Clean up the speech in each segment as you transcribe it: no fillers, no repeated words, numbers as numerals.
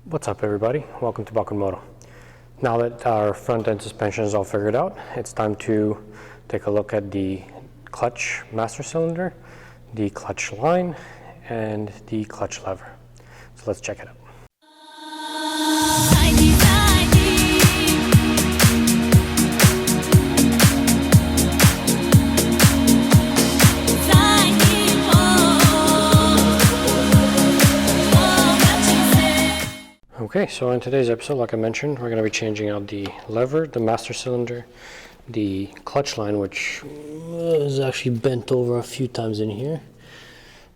What's up everybody, welcome to Balkan Moto. Now that our front end suspension is all figured out, it's time to take a look at the clutch master cylinder, the clutch line, and the clutch lever. So let's check it out. Okay, so in today's episode, like I mentioned, we're going to be changing out the lever, the master cylinder, the clutch line, which is actually bent over a few times in here,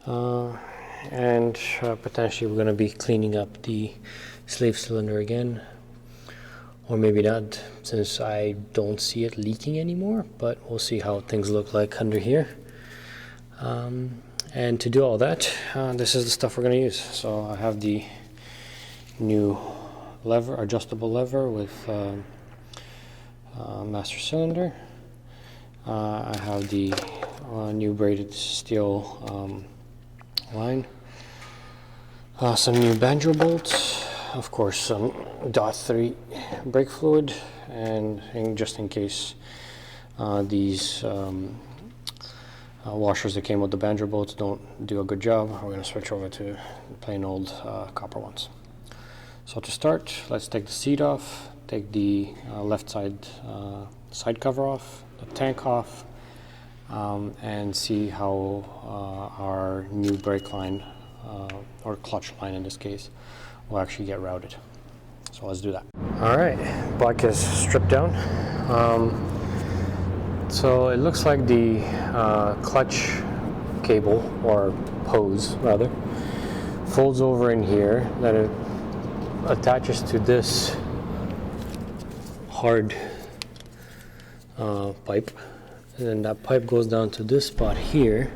and potentially we're going to be cleaning up the slave cylinder again, or maybe not, since I don't see it leaking anymore, but we'll see how things look like under here. And to do all that, this is the stuff we're going to use. So I have the new lever, adjustable lever with master cylinder. I have the new braided steel line, some new banjo bolts, of course some .3 brake fluid, and just in case these washers that came with the banjo bolts don't do a good job, we're going to switch over to plain old copper ones. So to start, let's take the seat off, take the left side side cover off, the tank off, and see how our new brake line, or clutch line in this case, will actually get routed. So let's do that. Alright, bike is stripped down. So it looks like the clutch cable, or hose rather, folds over in here, then it attaches to this hard pipe, and then that pipe goes down to this spot here,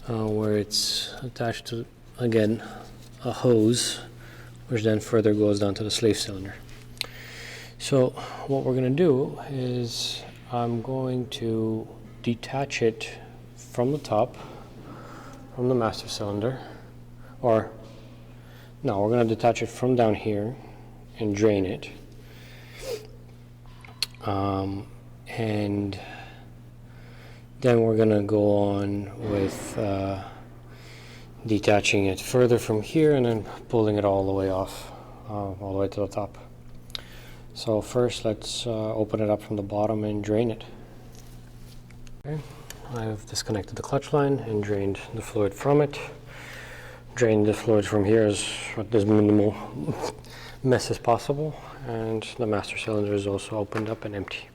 where it's attached to, again, a hose, which then further goes down to the slave cylinder. So what we're going to do is I'm going to detach it from the top, from the master cylinder, or no, we're going to detach it from down here and drain it. And then we're going to go on with detaching it further from here and then pulling it all the way off, all the way to the top. So first let's open it up from the bottom and drain it. Okay. I've disconnected the clutch line and drained the fluid from it. Drain the fluid from here as minimal mess as possible, and the master cylinder is also opened up and empty.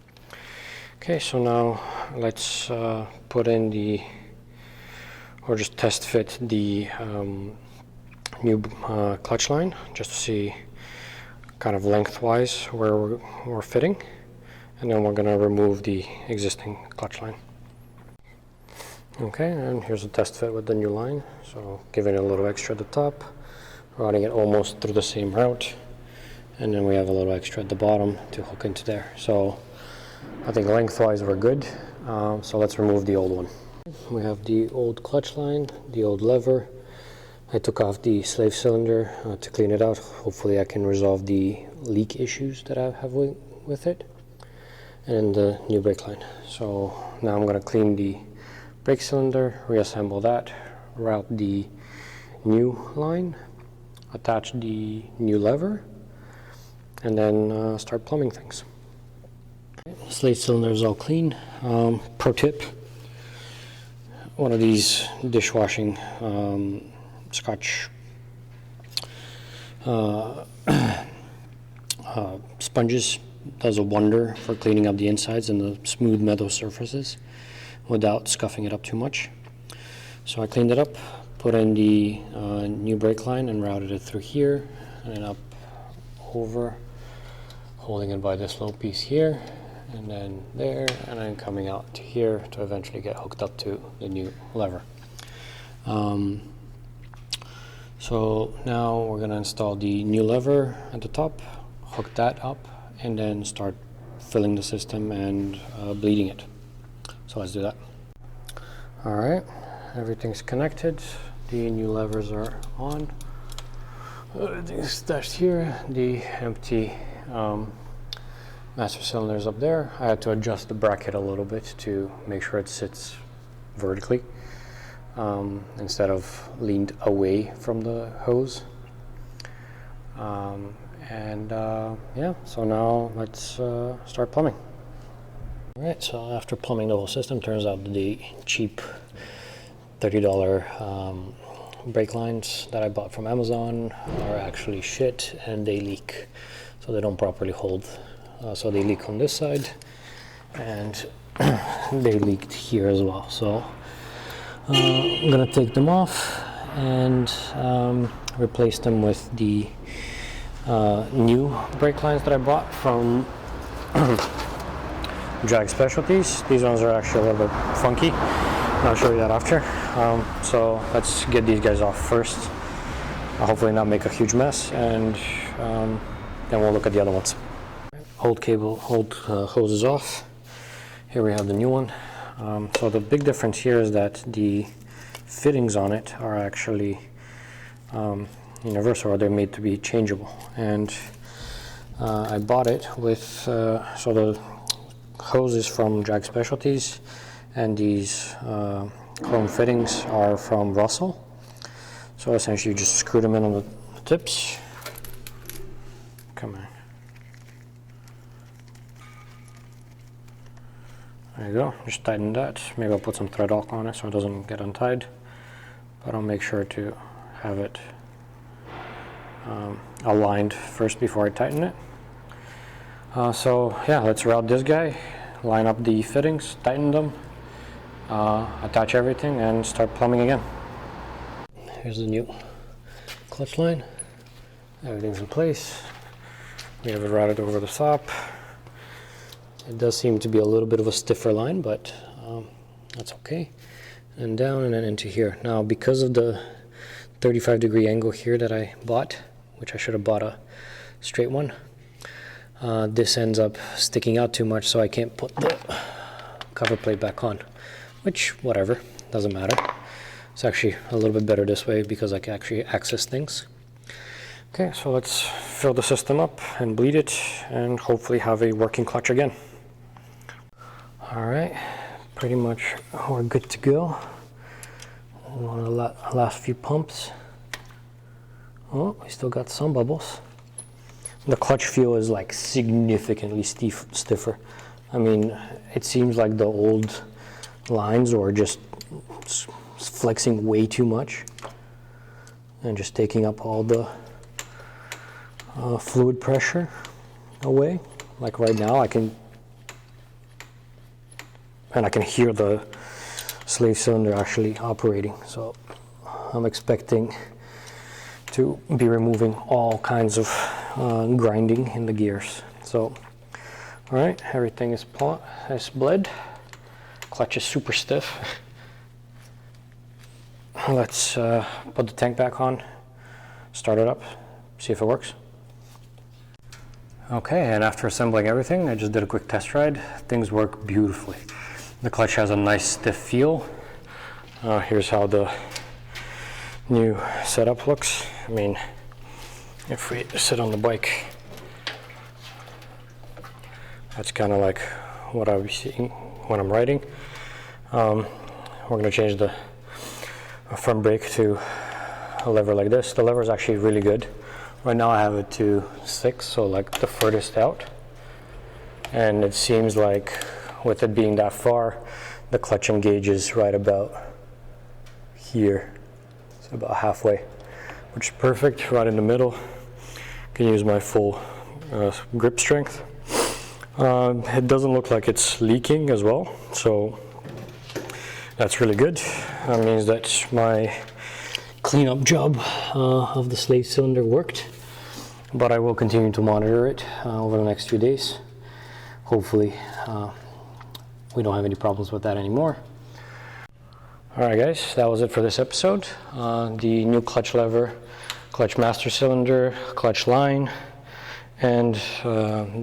Okay, so now let's put in the, or just test fit the new clutch line, just to see kind of lengthwise where we're fitting, and then we're going to remove the existing clutch line. Okay, and here's a test fit with the new line. So giving it a little extra at the top, routing it almost through the same route, and then we have a little extra at the bottom to hook into there. So I think lengthwise we're good. So let's remove the old one. We have the old clutch line, the old lever. I took off the slave cylinder to clean it out. Hopefully I can resolve the leak issues that I have with it. And the new brake line. So now I'm going to clean the brake cylinder, reassemble that, route the new line, attach the new lever, and then start plumbing things. The slave cylinder is all clean. Pro tip, one of these dishwashing Scotch sponges does a wonder for cleaning up the insides and the smooth metal surfaces without scuffing it up too much. So I cleaned it up, put in the new brake line and routed it through here and then up over, holding it by this little piece here, and then there, and then coming out to here to eventually get hooked up to the new lever. So now we're going to install the new lever at the top, hook that up, and then start filling the system and bleeding it. So let's do that. Alright, everything's connected, the new levers are on. Everything's stashed here. The empty master cylinder is up there. I had to adjust the bracket a little bit to make sure it sits vertically instead of leaned away from the hose. Yeah, so now let's start plumbing. Alright, so after plumbing the whole system, turns out the cheap $30 brake lines that I bought from Amazon are actually shit and they leak. So they don't properly hold. So they leak on this side and they leaked here as well. So I'm gonna take them off and replace them with the new brake lines that I bought from Drag Specialties. These ones are actually a little bit funky. I'll show you that after. So let's get these guys off first. Hopefully not make a huge mess, and then we'll look at the other ones. Old hose is off. Here we have the new one. So the big difference here is that the fittings on it are actually universal, or they're made to be changeable. And I bought it with, so the hose is from Drag Specialties, and these chrome fittings are from Russell. So essentially you just screw them in on the tips. Come on. There you go, just tighten that. Maybe I'll put some thread lock on it so it doesn't get untied. But I'll make sure to have it aligned first before I tighten it. So yeah, let's route this guy, line up the fittings, tighten them, attach everything, and start plumbing again. Here's the new clutch line. Everything's in place. We have it routed over the top. It does seem to be a little bit of a stiffer line, but that's okay. And down and then into here. Now, because of the 35-degree angle here that I bought, which I should have bought a straight one, this ends up sticking out too much, so I can't put the cover plate back on, which, whatever, doesn't matter. It's actually a little bit better this way because I can actually access things. Okay, so let's fill the system up and bleed it and hopefully have a working clutch again. All right, pretty much we're good to go. On the last few pumps. Oh, we still got some bubbles. The clutch feel is like significantly stiffer. I mean, it seems like the old lines are just flexing way too much and just taking up all the fluid pressure away. Like right now, I can hear the slave cylinder actually operating. So I'm expecting to be removing all kinds of grinding in the gears. So, all right, everything is bled. Clutch is super stiff. Let's put the tank back on, start it up, see if it works. Okay, and after assembling everything, I just did a quick test ride. Things work beautifully. The clutch has a nice stiff feel. Here's how the new setup looks. I mean, if we sit on the bike, that's kind of like what I'll be seeing when I'm riding. We're going to change the front brake to a lever like this. The lever is actually really good. Right now I have it to 6, so like the furthest out. And it seems like with it being that far, the clutch engages right about here. So about halfway, which is perfect, right in the middle. Can use my full grip strength. It doesn't look like it's leaking as well, so that's really good. That means that my cleanup job of the slave cylinder worked, but I will continue to monitor it over the next few days. Hopefully we don't have any problems with that anymore. Alright guys, that was it for this episode. The new clutch lever, clutch master cylinder, clutch line, and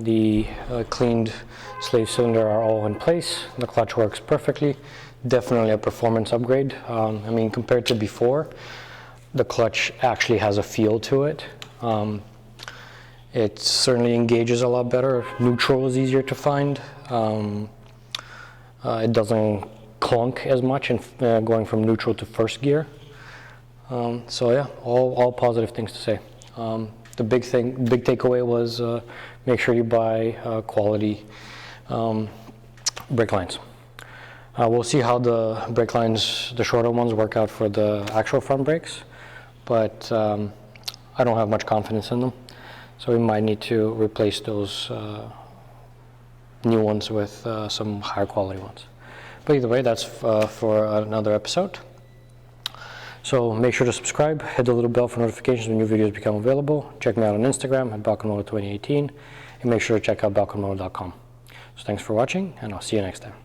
the cleaned slave cylinder are all in place. The clutch works perfectly. Definitely a performance upgrade. I mean, compared to before, the clutch actually has a feel to it. It certainly engages a lot better. Neutral is easier to find. It doesn't clunk as much in going from neutral to first gear. So yeah, all positive things to say. The big takeaway was make sure you buy quality brake lines. We'll see how the brake lines, the shorter ones, work out for the actual front brakes, but I don't have much confidence in them. So we might need to replace those new ones with some higher quality ones. But either way, that's for another episode. So make sure to subscribe, hit the little bell for notifications when new videos become available. Check me out on Instagram at Balkan Moto 2018, and make sure to check out balkanmoto.com. So thanks for watching, and I'll see you next time.